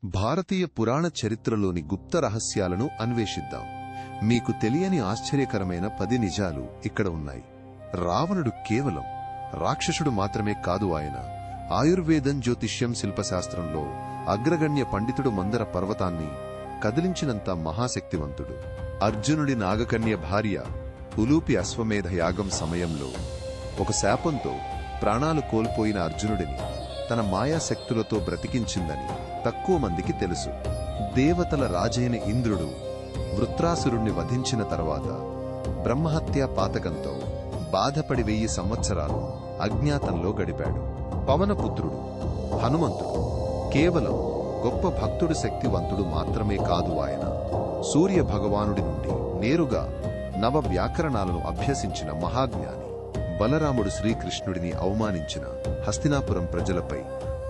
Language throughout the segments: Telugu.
భారతీయ పురాణ చరిత్రలోని గుప్త రహస్యాలను అన్వేషిద్దాం. మీకు తెలియని ఆశ్చర్యకరమైన 10 నిజాలు ఇక్కడ ఉన్నాయి. రావణుడు కేవలం రాక్షసుడు మాత్రమే కాదు. ఆయన ఆయుర్వేదం, జ్యోతిష్యం, శిల్పశాస్త్రంలో అగ్రగణ్య పండితుడు. మందర పర్వతాన్ని కదిలించినంత మహాశక్తివంతుడు. అర్జునుడి నాగకన్య భార్య ఉలూపి అశ్వమేధ యాగం సమయంలో ఒక శాపంతో ప్రాణాలు కోల్పోయిన అర్జునుడిని తన మాయాశక్తులతో బ్రతికించిందని తక్కువ మందికి తెలుసు. దేవతల రాజైన ఇంద్రుడు వృత్రాసురుణ్ణి వధించిన తర్వాత బ్రహ్మహత్యా పాతకంతో బాధపడి 1000 సంవత్సరాలు అజ్ఞాతంలో గడిపాడు. పవనపుత్రుడు హనుమంతుడు కేవలం గొప్ప భక్తుడు, శక్తివంతుడు మాత్రమే కాదు. ఆయన సూర్య భగవానుడి నుండి నేరుగా నవ వ్యాకరణాలను అభ్యసించిన మహాజ్ఞాని. బలరాముడు శ్రీకృష్ణుడిని అవమానించిన హస్తినాపురం ప్రజలపై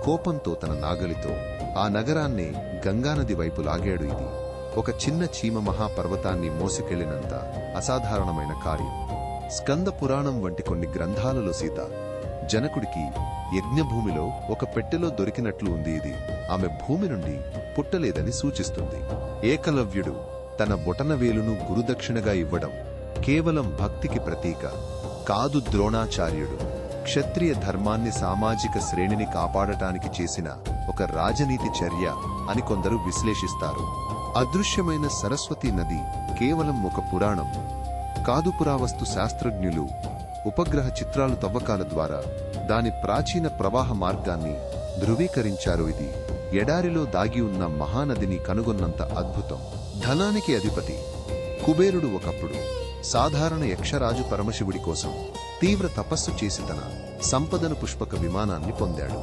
కోపంతో తన నాగలితో ఆ నగరాన్నే గంగానది వైపు లాగాడు. ఇది ఒక చిన్న చీమ మహాపర్వతాన్ని మోసికెళ్లినంత అసాధారణమైన కార్యం. స్కంద పురాణం వంటి కొన్ని గ్రంథాలలో సీత జనకుడికి యజ్ఞభూమిలో ఒక పెట్టెలో దొరికినట్లు ఉంది. ఇది ఆమె భూమి నుండి పుట్టలేదని సూచిస్తుంది. ఏకలవ్యుడు తన బొటనవేలును గురుదక్షిణగా ఇవ్వడం కేవలం భక్తికి ప్రతీక కాదు. ద్రోణాచార్యుడు క్షత్రియ ధర్మాన్ని, సామాజిక శ్రేణిని కాపాడటానికి చేసిన ఒక రాజనీతి చర్య అని కొందరు విశ్లేషిస్తారు. అదృశ్యమైన సరస్వతీ నది కేవలం ఒక పురాణం కాదు. పురావస్తు శాస్త్రజ్ఞులు ఉపగ్రహ చిత్రాలు, తవ్వకాల ద్వారా దాని ప్రాచీన ప్రవాహ మార్గాన్ని ధృవీకరించారు. ఇది ఎడారిలో దాగి ఉన్న మహానదిని కనుగొన్నంత అద్భుతం. ధనానికి అధిపతి కుబేరుడు ఒకప్పుడు సాధారణ యక్షరాజు పరమశివుడి కోసం తీవ్ర తపస్సు చేసి తన సంపదను పుష్పక విమానాన్ని పొందాడు.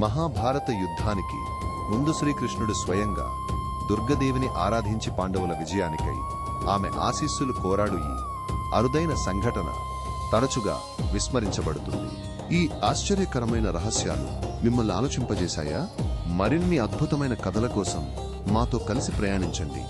మహాభారత యుద్ధానికి ముందు శ్రీకృష్ణుడు స్వయంగా దుర్గదేవిని ఆరాధించి పాండవుల విజయానికై ఆమె ఆశీస్సులు కోరాడు. ఈ అరుదైన సంఘటన తరచుగా విస్మరించబడుతుంది. ఈ ఆశ్చర్యకరమైన రహస్యాలు మిమ్మల్ని ఆలోచింపజేశాయా? మరిన్ని అద్భుతమైన కథల కోసం మాతో కలిసి ప్రయాణించండి.